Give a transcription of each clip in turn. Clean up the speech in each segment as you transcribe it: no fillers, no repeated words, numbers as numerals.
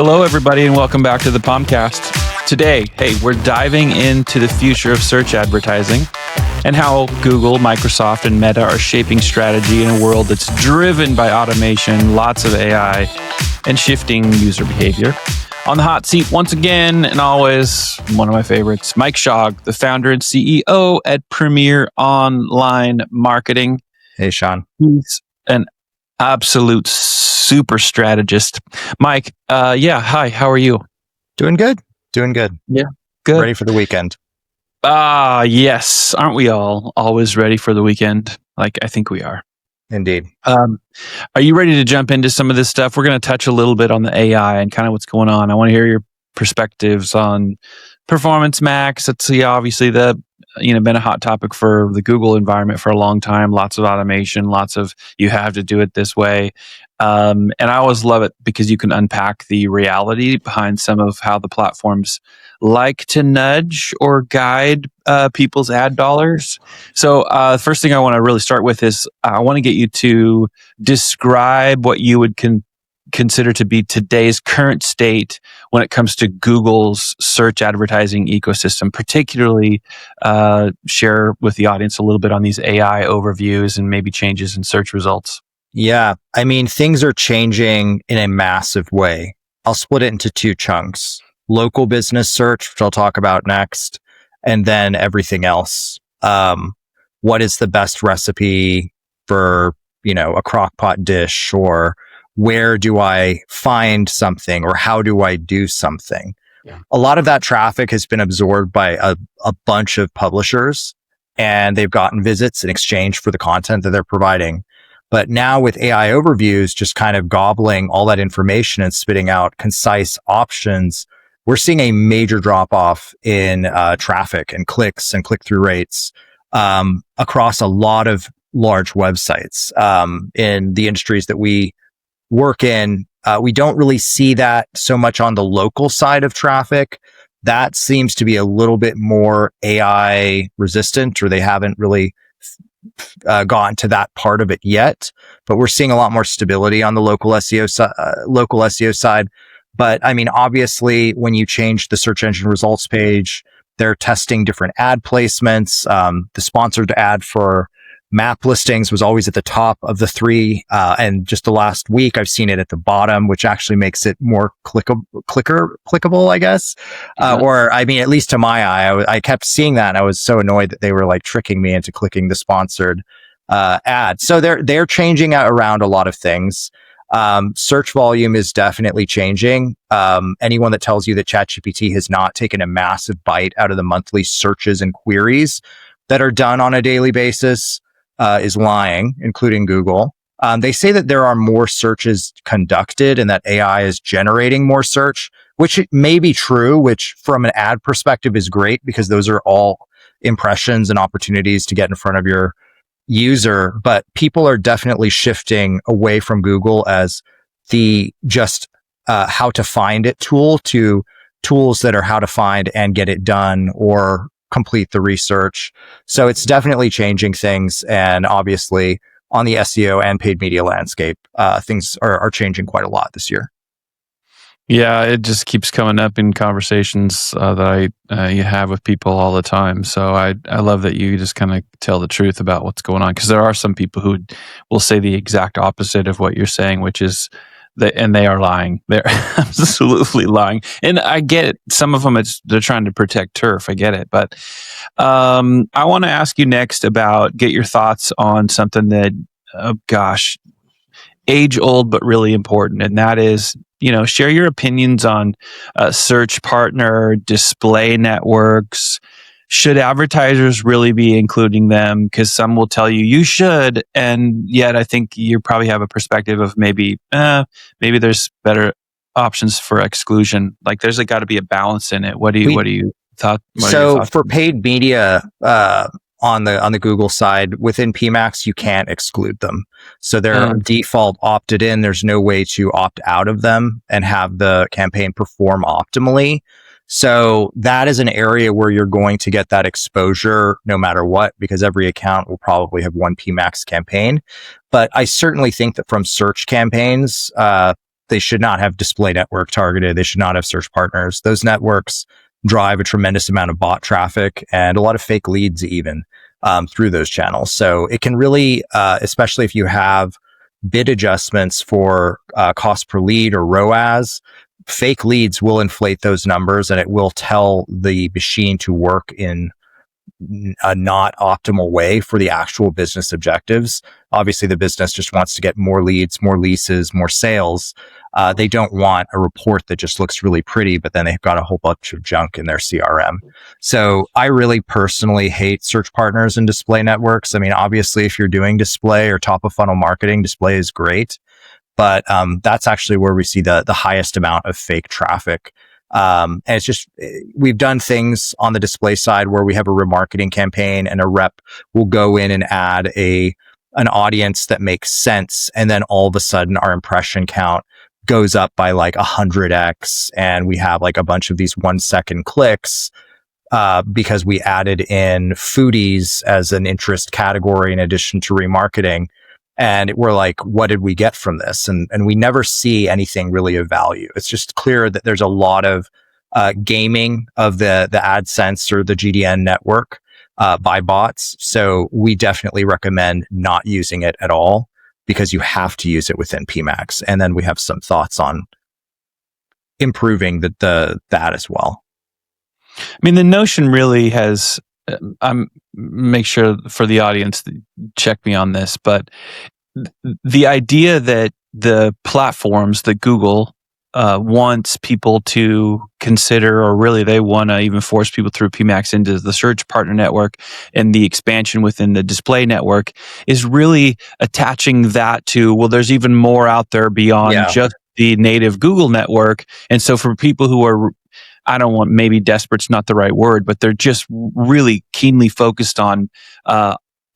Hello, everybody, and welcome back to the POMCAST. Today, we're diving into the future of search advertising and how Google, Microsoft, and Meta are shaping strategy in a world that's driven by automation, lots of AI, and shifting user behavior. On the hot seat, once again, and always one of my favorites, Mike Shaug, the founder and CEO at Premier Online Marketing. Hey, Sean. He's an absolute super strategist. Mike, hi, how are you? Doing good. Yeah, good. Ready for the weekend. Yes. Aren't we all always ready for the weekend? Like, I think we are. Indeed. Are you ready to jump into some of this stuff? We're going to touch a little bit on the AI and kind of what's going on. I want to hear your perspectives on PerformanceMax. It's obviously been a hot topic for the Google environment for a long time. Lots of automation, lots of you have to do it this way. And I always love it because you can unpack the reality behind some of how the platforms like to nudge or guide people's ad dollars. So first thing I want to really start with is I want to get you to describe what you would consider to be today's current state when it comes to Google's search advertising ecosystem, particularly share with the audience a little bit on these AI overviews and maybe changes in search results. Yeah. I mean, things are changing in a massive way. I'll split it into two chunks. Local business search, which I'll talk about next, and then everything else. What is the best recipe for, a crock pot dish, or where do I find something, or how do I do something? Yeah. A lot of that traffic has been absorbed by a bunch of publishers, and they've gotten visits in exchange for the content that they're providing. But now with AI overviews just kind of gobbling all that information and spitting out concise options, we're seeing a major drop off in traffic and clicks and click-through rates across a lot of large websites. In the industries that we work in, we don't really see that so much on the local side of traffic. That seems to be a little bit more AI resistant, or they haven't really gotten to that part of it yet. But we're seeing a lot more stability on the local SEO side. But I mean, obviously, when you change the search engine results page, they're testing different ad placements. The sponsored ad for map listings was always at the top of the three. And just the last week, I've seen it at the bottom, which actually makes it more clickable, I guess. Or, I mean, at least to my eye, I kept seeing that and I was so annoyed that they were like tricking me into clicking the sponsored ad. So they're changing around a lot of things. Search volume is definitely changing. Anyone that tells you that ChatGPT has not taken a massive bite out of the monthly searches and queries that are done on a daily basis is lying, including Google. They say that there are more searches conducted and that AI is generating more search, which may be true, which from an ad perspective is great because those are all impressions and opportunities to get in front of your user. But people are definitely shifting away from Google as the just how to find it tool to tools that are how to find and get it done or complete the research. So it's definitely changing things. And obviously on the SEO and paid media landscape, things are changing quite a lot this year. Yeah, it just keeps coming up in conversations that you have with people all the time. So I love that you just kind of tell the truth about what's going on, because there are some people who will say the exact opposite of what you're saying, which is and they are lying. They're absolutely lying. And I get it. Some of them, they're trying to protect turf. I get it. But I want to ask you next get your thoughts on something that, age old, but really important. And that is, share your opinions on search partner, display networks. Should advertisers really be including them? Because some will tell you should, and yet I think you probably have a perspective of maybe there's better options for exclusion. Like there's got to be a balance in it. What do you thought? So for paid media on the Google side within PMax, you can't exclude them. So they're default opted in. There's no way to opt out of them and have the campaign perform optimally. So that is an area where you're going to get that exposure no matter what, because every account will probably have one PMax campaign. But I certainly think that from search campaigns, they should not have display network targeted. They should not have search partners. Those networks drive a tremendous amount of bot traffic and a lot of fake leads even through those channels. So it can really, especially if you have bid adjustments for cost per lead or ROAS, fake leads will inflate those numbers and it will tell the machine to work in a not optimal way for the actual business objectives. Obviously, the business just wants to get more leads, more leases, more sales. They don't want a report that just looks really pretty, but then they've got a whole bunch of junk in their CRM. So I really personally hate search partners and display networks. I mean, obviously, if you're doing display or top of funnel marketing, display is great. But that's actually where we see the highest amount of fake traffic. And it's just, we've done things on the display side where we have a remarketing campaign and a rep will go in and add an audience that makes sense. And then all of a sudden our impression count goes up by like 100x. And we have like a bunch of these 1-second clicks, because we added in foodies as an interest category in addition to remarketing. And we're like, what did we get from this? And we never see anything really of value. It's just clear that there's a lot of gaming of the AdSense or the GDN network by bots. So we definitely recommend not using it at all because you have to use it within PMax. And then we have some thoughts on improving that as well. I mean, the notion really has, make sure for the audience, check me on this, but the idea that the platforms that Google wants people to consider, or really they want to even force people through PMax into the search partner network and the expansion within the display network, is really attaching that to, well, there's even more out there beyond just the native Google network. And so for people who are, I don't want, maybe desperate's not the right word, but they're just really keenly focused on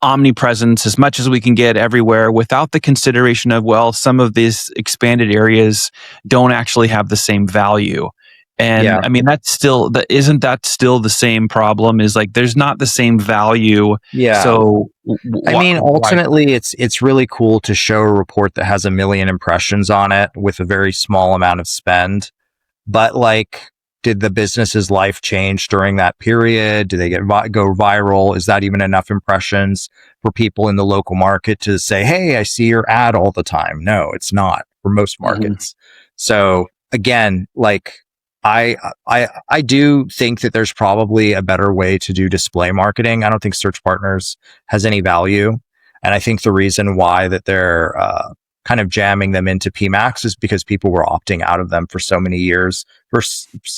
omnipresence as much as we can get everywhere without the consideration of, well, some of these expanded areas don't actually have the same value. And I mean, that's still, isn't that still the same problem? Is like, there's not the same value. Yeah. So I mean, ultimately, it's really cool to show a report that has 1 million impressions on it with a very small amount of spend. But like, did the business's life change during that period? Do they go viral? Is that even enough impressions for people in the local market to say, hey, I see your ad all the time? No, it's not for most markets. So again, like I do think that there's probably a better way to do display marketing. I don't think search partners has any value. And I think the reason why that they're kind of jamming them into PMax is because people were opting out of them for so many years for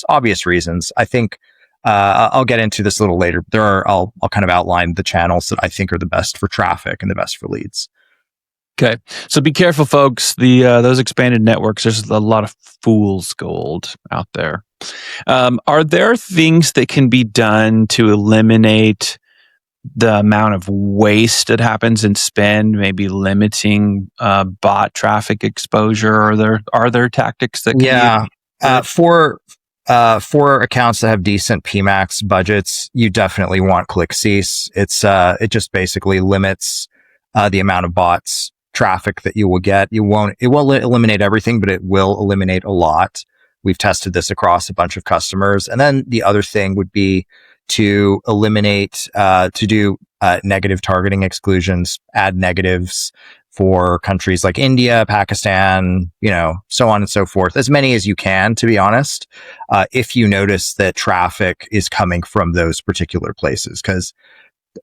obvious reasons. I think I'll get into this a little later. I'll kind of outline the channels that I think are the best for traffic and the best for leads. Okay, so be careful, folks. Those expanded networks, there's a lot of fool's gold out there. Are there things that can be done to eliminate the amount of waste that happens in spend, maybe limiting bot traffic exposure? Are there tactics that can be for accounts that have decent PMax budgets, you definitely want click cease. It just basically limits the amount of bots traffic that you will get. It won't eliminate everything, but it will eliminate a lot. We've tested this across a bunch of customers. And then the other thing would be to eliminate, to do negative targeting exclusions, add negatives for countries like India, Pakistan, so on and so forth. As many as you can, to be honest, if you notice that traffic is coming from those particular places, because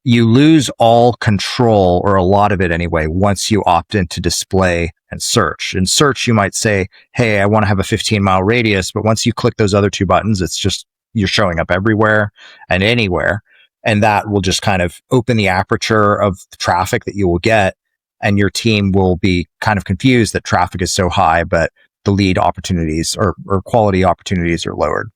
you lose all control, or a lot of it anyway, once you opt into display and search. In search, you might say, hey, I want to have a 15-mile radius, but once you click those other two buttons, it's just, you're showing up everywhere and anywhere. And that will just kind of open the aperture of the traffic that you will get. And your team will be kind of confused that traffic is so high, but the lead opportunities or quality opportunities are lowered.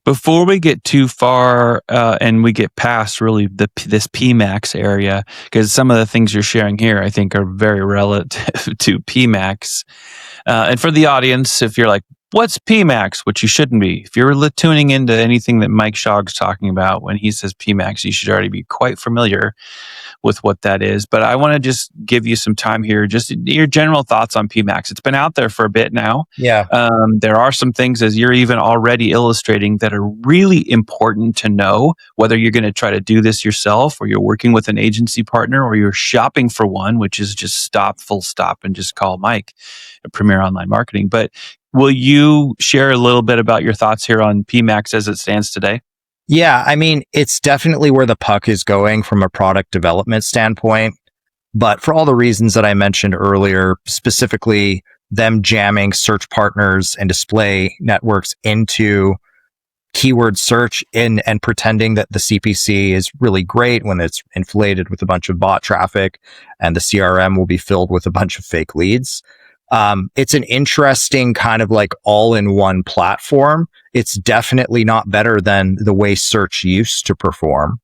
Before we get too far and we get past really this PMax area, because some of the things you're sharing here, I think, are very relative to PMax. And for the audience, if you're like, What's PMax, which you shouldn't be. If you're tuning into anything that Mike Shaug's talking about when he says PMax, you should already be quite familiar with what that is. But I want to just give you some time here, just your general thoughts on PMax. It's been out there for a bit now. Yeah. There are some things, as you're even already illustrating, that are really important to know, whether you're going to try to do this yourself or you're working with an agency partner or you're shopping for one, which is just stop, full stop, and just call Mike at Premier Online Marketing. But will you share a little bit about your thoughts here on PMax as it stands today? Yeah, I mean, it's definitely where the puck is going from a product development standpoint. But for all the reasons that I mentioned earlier, specifically them jamming search partners and display networks into keyword search and pretending that the CPC is really great when it's inflated with a bunch of bot traffic and the CRM will be filled with a bunch of fake leads. It's an interesting kind of like all-in-one platform. It's definitely not better than the way search used to perform.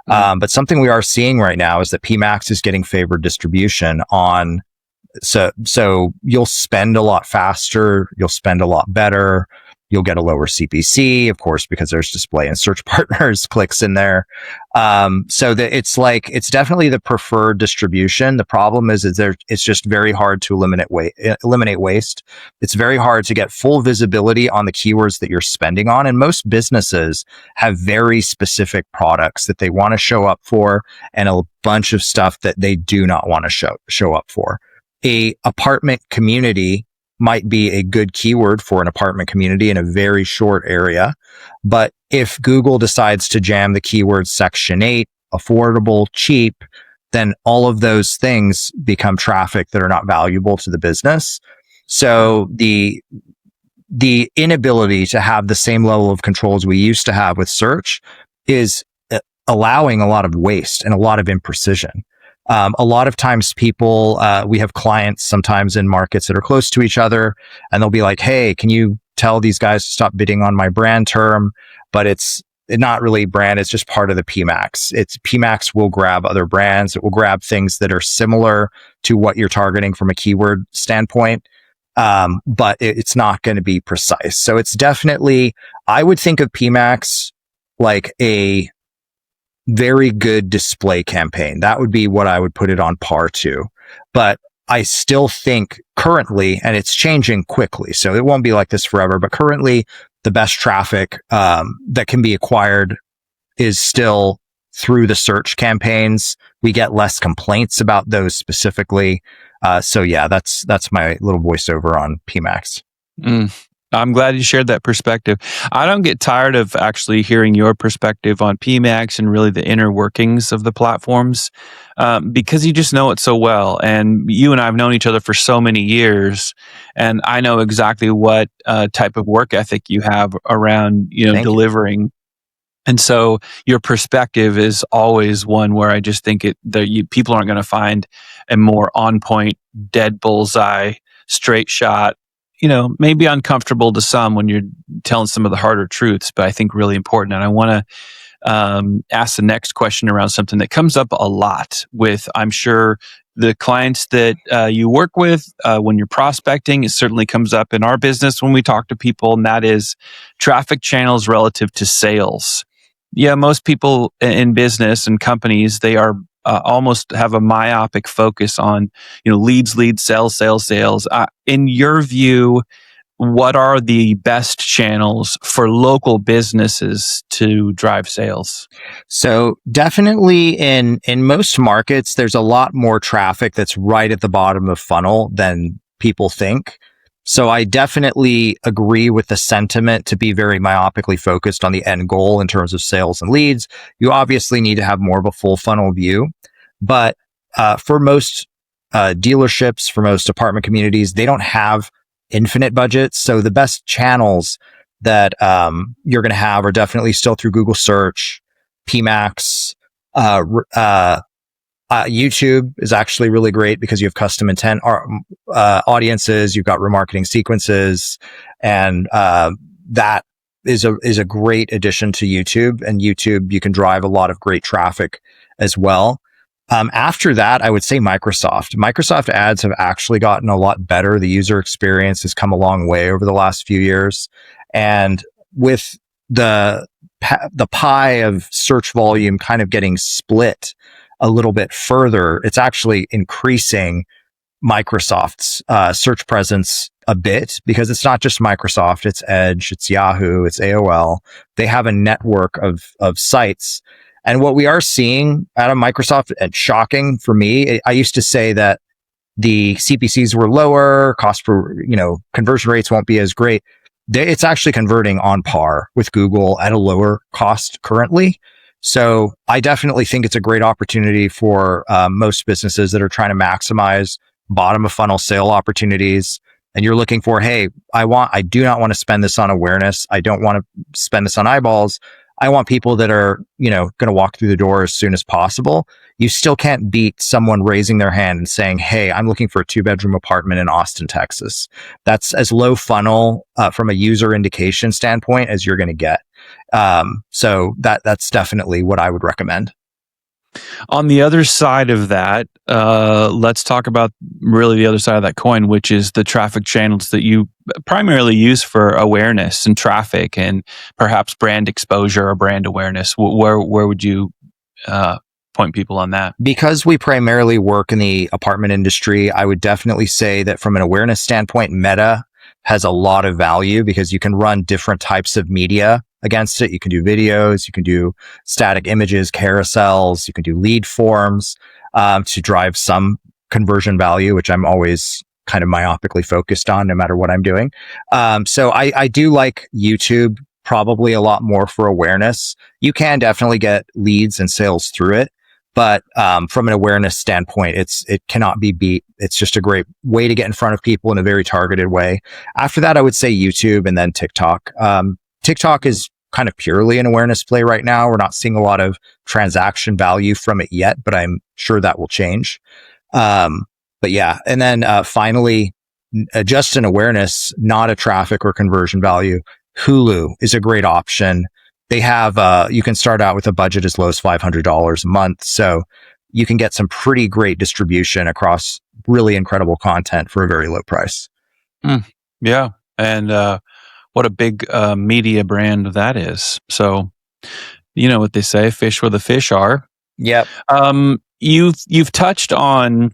But something we are seeing right now is that PMax is getting favored distribution on. So you'll spend a lot faster. You'll spend a lot better. You'll get a lower CPC, of course, because there's display and search partners clicks in there. So that it's definitely the preferred distribution. The problem is it's just very hard to eliminate waste. It's very hard to get full visibility on the keywords that you're spending on. And most businesses have very specific products that they want to show up for and a bunch of stuff that they do not want to show up for. A apartment community might be a good keyword for an apartment community in a very short area. But if Google decides to jam the keywords Section 8, affordable, cheap, then all of those things become traffic that are not valuable to the business. So the inability to have the same level of control as we used to have with search is allowing a lot of waste and a lot of imprecision. A lot of times people, we have clients sometimes in markets that are close to each other and they'll be like, hey, can you tell these guys to stop bidding on my brand term? But it's not really brand. It's just part of the PMax. PMax will grab other brands. It will grab things that are similar to what you're targeting from a keyword standpoint. But it's not going to be precise. So it's definitely, I would think of PMax like a very good display campaign. That would be what I would put it on par to. But I still think currently, and it's changing quickly, so it won't be like this forever, but currently the best traffic that can be acquired is still through the search campaigns. We get less complaints about those specifically. So yeah, that's my little voiceover on PMax. I'm glad you shared that perspective. I don't get tired of actually hearing your perspective on PMax and really the inner workings of the platforms because you just know it so well. And you and I have known each other for so many years, and I know exactly what type of work ethic you have around Thank delivering. You. And so your perspective is always one where I just think people aren't going to find a more on point, dead bullseye, straight shot. Maybe uncomfortable to some when you're telling some of the harder truths, but I think really important. And I want to ask the next question around something that comes up a lot with, I'm sure, the clients that you work with when you're prospecting. It certainly comes up in our business when we talk to people, and that is traffic channels relative to sales. Yeah, most people in business and companies, they are almost have a myopic focus on, leads, sales. In your view, what are the best channels for local businesses to drive sales? So definitely in most markets, there's a lot more traffic that's right at the bottom of funnel than people think. So I definitely agree with the sentiment to be very myopically focused on the end goal in terms of sales and leads. You obviously need to have more of a full funnel view, but for most dealerships, for most apartment communities, they don't have infinite budgets. So the best channels that you're going to have are definitely still through Google search, PMax, YouTube is actually really great because you have custom intent audiences. You've got remarketing sequences, and that is a great addition to YouTube. And YouTube, you can drive a lot of great traffic as well. After that, I would say Microsoft. Microsoft ads have actually gotten a lot better. The user experience has come a long way over the last few years. And with the pie of search volume kind of getting split a little bit further, it's actually increasing Microsoft's search presence a bit, because it's not just Microsoft, it's Edge, it's Yahoo, it's AOL. They have a network of sites. And what we are seeing out of Microsoft, and shocking for me, I used to say that the CPCs were lower, cost per, conversion rates won't be as great. It's actually converting on par with Google at a lower cost currently. So I definitely think it's a great opportunity for most businesses that are trying to maximize bottom of funnel sale opportunities. And you're looking for, hey, I do not want to spend this on awareness. I don't want to spend this on eyeballs. I want people that are, going to walk through the door as soon as possible. You still can't beat someone raising their hand and saying, hey, I'm looking for a 2-bedroom apartment in Austin, Texas. That's as low funnel from a user indication standpoint as you're going to get. So that's definitely what I would recommend. On the other side of that, let's talk about really the other side of that coin, which is the traffic channels that you primarily use for awareness and traffic and perhaps brand exposure or brand awareness. Where would you point people on that? Because we primarily work in the apartment industry, I would definitely say that from an awareness standpoint, Meta has a lot of value, because you can run different types of media against it. You can do videos, you can do static images, carousels, you can do lead forms to drive some conversion value, which I'm always kind of myopically focused on no matter what I'm doing. So I do like YouTube probably a lot more for awareness. You can definitely get leads and sales through it, but from an awareness standpoint, it cannot be beat. It's just a great way to get in front of people in a very targeted way. After that, I would say YouTube and then TikTok. TikTok is kind of purely an awareness play right now. We're not seeing a lot of transaction value from it yet, but I'm sure that will change. But yeah. And then finally, just an awareness, not a traffic or conversion value. Hulu is a great option. They have, you can start out with a budget as low as $500 a month. So you can get some pretty great distribution across really incredible content for a very low price. Yeah. And, what a big media brand that is. So, you know what they say, fish where the fish are. Yep. You've touched on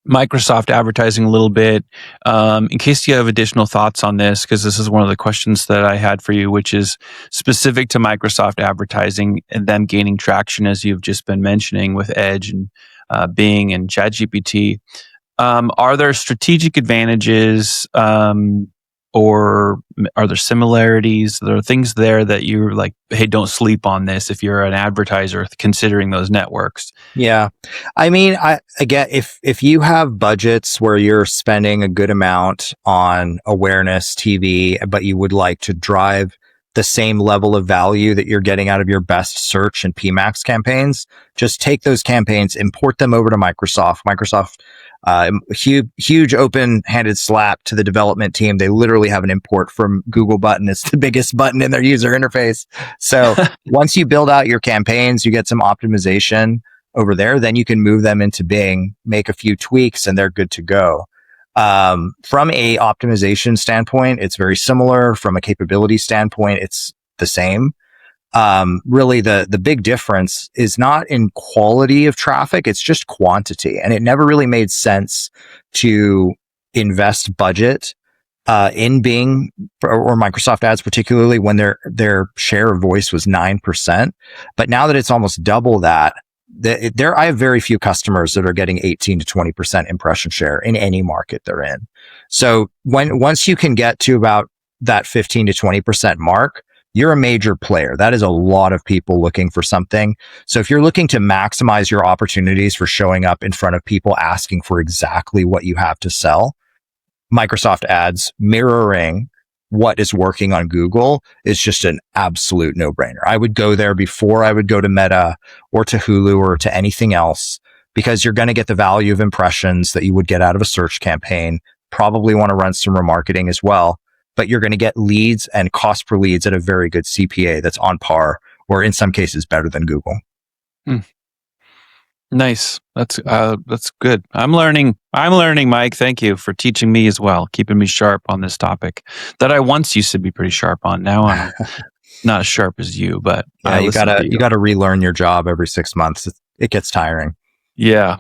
Microsoft advertising a little bit. In case you have additional thoughts on this, because this is one of the questions that I had for you, which is specific to Microsoft advertising and them gaining traction, as you've just been mentioning with Edge and Bing and ChatGPT. Are there strategic advantages? Or are there similarities? There are things there that you're like, hey, don't sleep on this if you're an advertiser considering those networks. Yeah. I mean, again, if you have budgets where you're spending a good amount on awareness TV, but you would like to drive the same level of value that you're getting out of your best search and PMax campaigns, just take those campaigns, import them over to Microsoft. Microsoft, huge open-handed slap to the development team. They literally have an import from Google button. It's the biggest button in their user interface. So once you build out your campaigns, you get some optimization over there, then you can move them into Bing, make a few tweaks, and they're good to go. From a optimization standpoint, it's very similar. From a capability standpoint, it's the same. Really the big difference is not in quality of traffic, it's just quantity. And it never really made sense to invest budget in Bing or Microsoft ads, particularly when their share of voice was 9%. But now that it's almost double that, I have very few customers that are getting 18 to 20% impression share in any market they're in. So once you can get to about that 15 to 20% mark, you're a major player. That is a lot of people looking for something. So if you're looking to maximize your opportunities for showing up in front of people asking for exactly what you have to sell, Microsoft ads mirroring what is working on Google is just an absolute no-brainer. I would go there before I would go to Meta or to Hulu or to anything else, because you're going to get the value of impressions that you would get out of a search campaign. Probably want to run some remarketing as well, but you're going to get leads and cost per leads at a very good CPA that's on par, or in some cases better than Google. Nice. That's good. I'm learning, Mike. Thank you for teaching me as well, keeping me sharp on this topic that I once used to be pretty sharp on. Now I'm not as sharp as you, but Yeah, I listen to you gotta relearn your job every 6 months. It gets tiring. Yeah,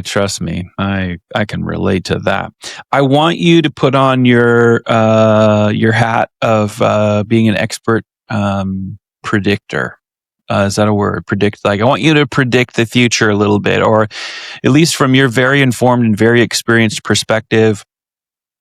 trust me. I can relate to that. I want you to put on your hat of being an expert predictor. Is that a word? Predict. Like, I want you to predict the future a little bit, or at least from your very informed and very experienced perspective.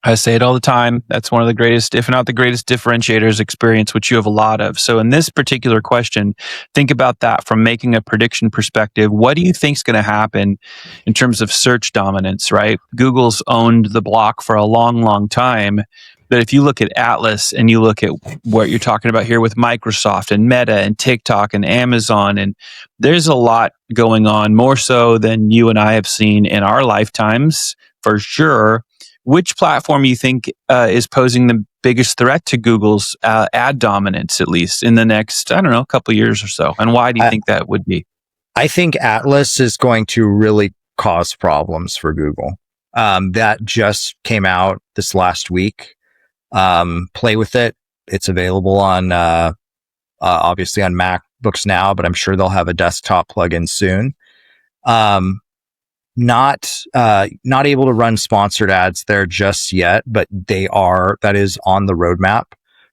I say it all the time. That's one of the greatest, if not the greatest differentiators, experience, which you have a lot of. So in this particular question, think about that from making a prediction perspective. What do you think is going to happen in terms of search dominance, right? Google's owned the block for a long, long time. But if you look at Atlas and you look at what you're talking about here with Microsoft and Meta and TikTok and Amazon, and there's a lot going on, more so than you and I have seen in our lifetimes, for sure. Which platform you think is posing the biggest threat to Google's ad dominance, at least in the next, I don't know, couple years or so? And why do you think that would be? I think Atlas is going to really cause problems for Google. That just came out this last week. Play with it. It's available on obviously on MacBooks now, but I'm sure they'll have a desktop plugin soon. Not able to run sponsored ads there just yet, but that is on the roadmap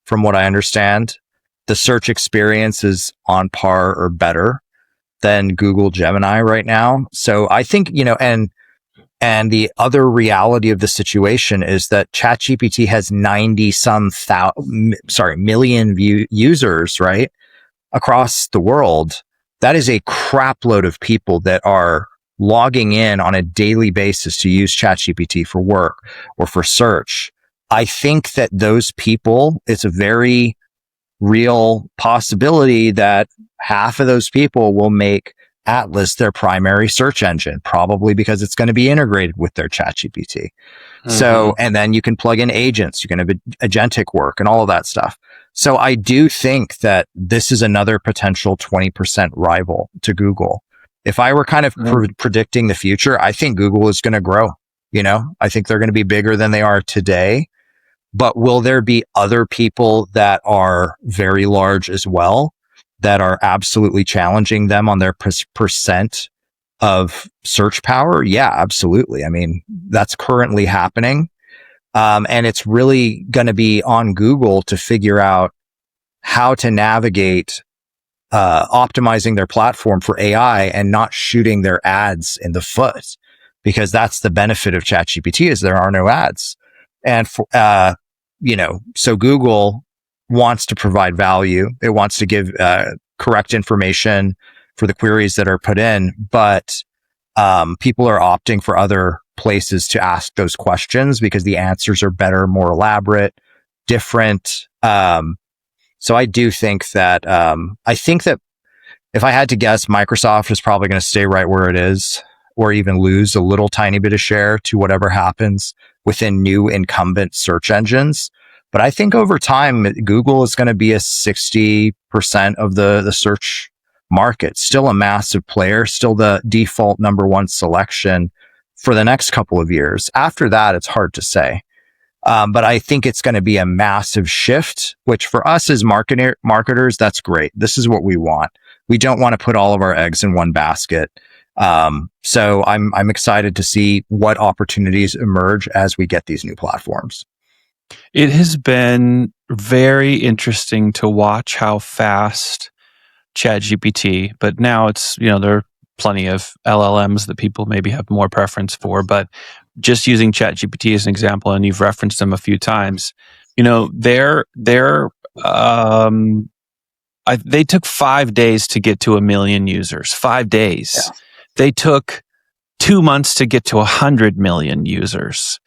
from what I understand. The search experience is on par or better than Google Gemini right now. So I think, and the other reality of the situation is that ChatGPT has 90 million users, right? Across the world. That is a crap load of people that are logging in on a daily basis to use ChatGPT for work or for search. I think that those people, it's a very real possibility that half of those people will make Atlas their primary search engine, probably because it's going to be integrated with their ChatGPT. Mm-hmm. So, and then you can plug in agents, you can have agentic work and all of that stuff. So I do think that this is another potential 20% rival to Google. If I were kind of predicting the future, I think Google is going to grow. I think they're going to be bigger than they are today. But will there be other people that are very large as well, that are absolutely challenging them on their percent of search power? Yeah, absolutely. I mean, that's currently happening. And it's really going to be on Google to figure out how to navigate optimizing their platform for AI and not shooting their ads in the foot, because that's the benefit of ChatGPT is there are no ads. And so Google wants to provide value. It wants to give correct information for the queries that are put in, but people are opting for other places to ask those questions because the answers are better, more elaborate, different. So I do think that if I had to guess, Microsoft is probably going to stay right where it is, or even lose a little tiny bit of share to whatever happens within new incumbent search engines. But I think over time, Google is going to be a 60% of the search market, still a massive player, still the default number one selection for the next couple of years. After that, it's hard to say. But I think it's going to be a massive shift, which for us as marketers, that's great. This is what we want. We don't want to put all of our eggs in one basket. So I'm excited to see what opportunities emerge as we get these new platforms. It has been very interesting to watch how fast ChatGPT, but now it's, there are plenty of LLMs that people maybe have more preference for, but just using ChatGPT as an example, and you've referenced them a few times, they took 5 days to get to 1 million users. 5 days. Yeah. They took 2 months to get to 100 million users.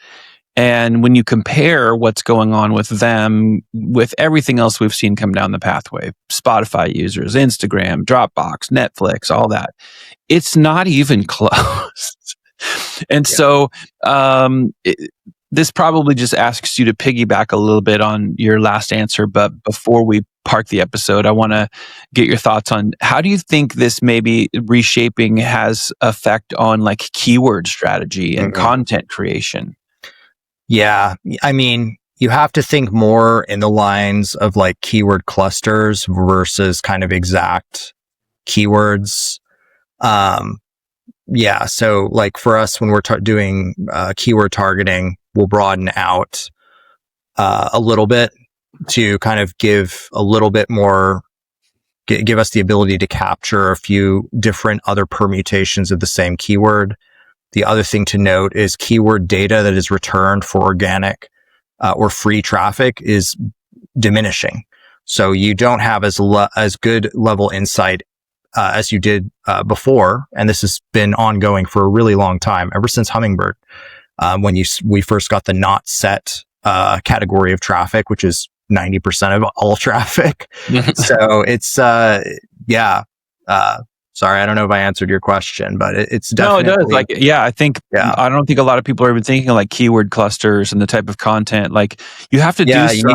And when you compare what's going on with them, with everything else we've seen come down the pathway, Spotify users, Instagram, Dropbox, Netflix, all that, it's not even close. And so this probably just asks you to piggyback a little bit on your last answer, but before we park the episode, I want to get your thoughts on how do you think this maybe reshaping has effect on like keyword strategy and content creation? Yeah, I mean, you have to think more in the lines of like keyword clusters versus kind of exact keywords. Yeah, so like for us, when we're doing keyword targeting, we'll broaden out a little bit to kind of give a little bit more, give us the ability to capture a few different other permutations of the same keyword. The other thing to note is keyword data that is returned for organic or free traffic is diminishing. So you don't have as good level insight as you did before, and this has been ongoing for a really long time, ever since Hummingbird, when we first got the not set category of traffic, which is 90% of all traffic. So it's sorry, I don't know if I answered your question, but it's definitely... No, it does. Like, yeah, I don't think a lot of people are even thinking like keyword clusters and the type of content. Like, you have to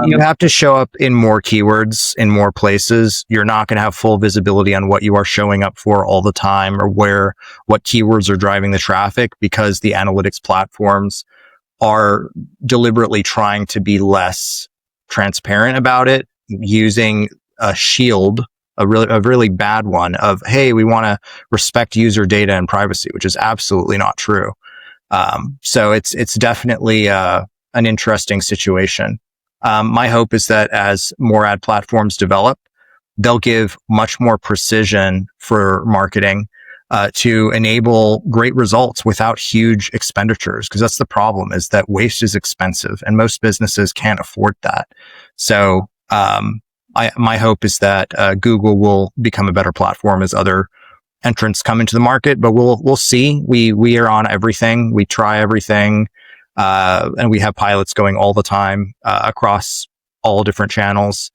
you have to show up in more keywords in more places. You're not going to have full visibility on what you are showing up for all the time, or what keywords are driving the traffic, because the analytics platforms are deliberately trying to be less transparent about it, using a shield, a really bad one of, hey, we want to respect user data and privacy, which is absolutely not true. So it's definitely an interesting situation. My hope is that as more ad platforms develop, they'll give much more precision for marketing to enable great results without huge expenditures, because that's the problem, is that waste is expensive and most businesses can't afford that. So my hope is that Google will become a better platform as other entrants come into the market, but we'll see. We are on everything. We try everything, and we have pilots going all the time across all different channels.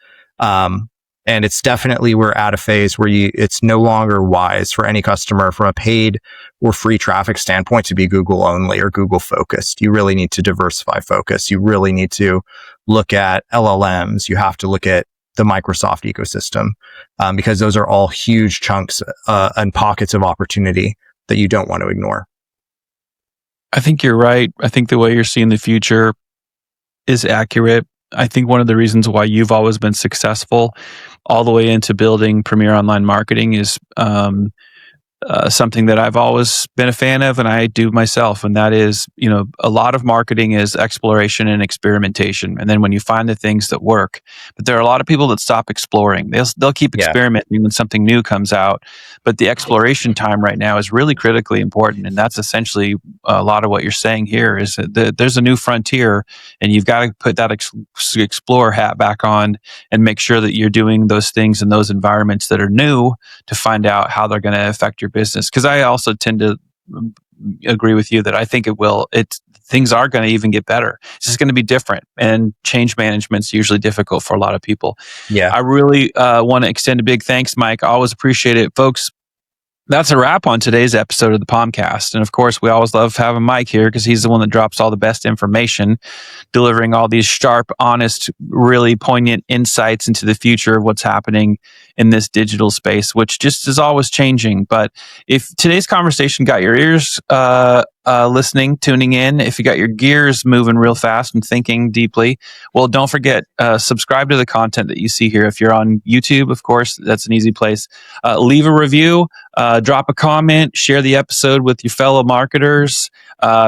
And it's definitely, we're at a phase where it's no longer wise for any customer from a paid or free traffic standpoint to be Google only or Google focused. You really need to diversify focus. You really need to look at LLMs. You have to look at the Microsoft ecosystem, because those are all huge chunks and pockets of opportunity that you don't want to ignore. I think you're right. I think the way you're seeing the future is accurate. I think one of the reasons why you've always been successful all the way into building Premier Online Marketing is something that I've always been a fan of, and I do myself. And that is, a lot of marketing is exploration and experimentation. And then when you find the things that work, but there are a lot of people that stop exploring. They'll keep experimenting when something new comes out. But the exploration time right now is really critically important. And that's essentially a lot of what you're saying here is that there's a new frontier, and you've got to put that explorer hat back on and make sure that you're doing those things in those environments that are new to find out how they're going to affect your business. Because I also tend to agree with you that I think things are going to even get better. It's just going to be different, and change management's usually difficult for a lot of people. Yeah, I really want to extend a big thanks, Mike. I always appreciate it, folks. That's a wrap on today's episode of the POMCAST. And of course, we always love having Mike here because he's the one that drops all the best information, delivering all these sharp, honest, really poignant insights into the future of what's happening in this digital space, which just is always changing. But if today's conversation got your ears listening, tuning in, if you got your gears moving real fast and thinking deeply, well, don't forget, subscribe to the content that you see here. If you're on YouTube, of course, that's an easy place. Leave a review, drop a comment, share the episode with your fellow marketers.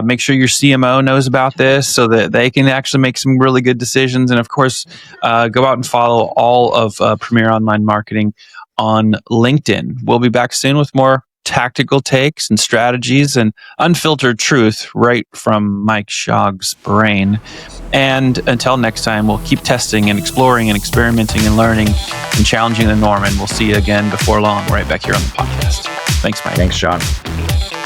Make sure your CMO knows about this so that they can actually make some really good decisions. And of course, go out and follow all of Premier Online Marketing on LinkedIn. We'll be back soon with more tactical takes and strategies and unfiltered truth right from Mike Shaug's brain. And until next time, we'll keep testing and exploring and experimenting and learning and challenging the norm. And we'll see you again before long, right back here on the podcast. Thanks, Mike. Thanks, Shaug.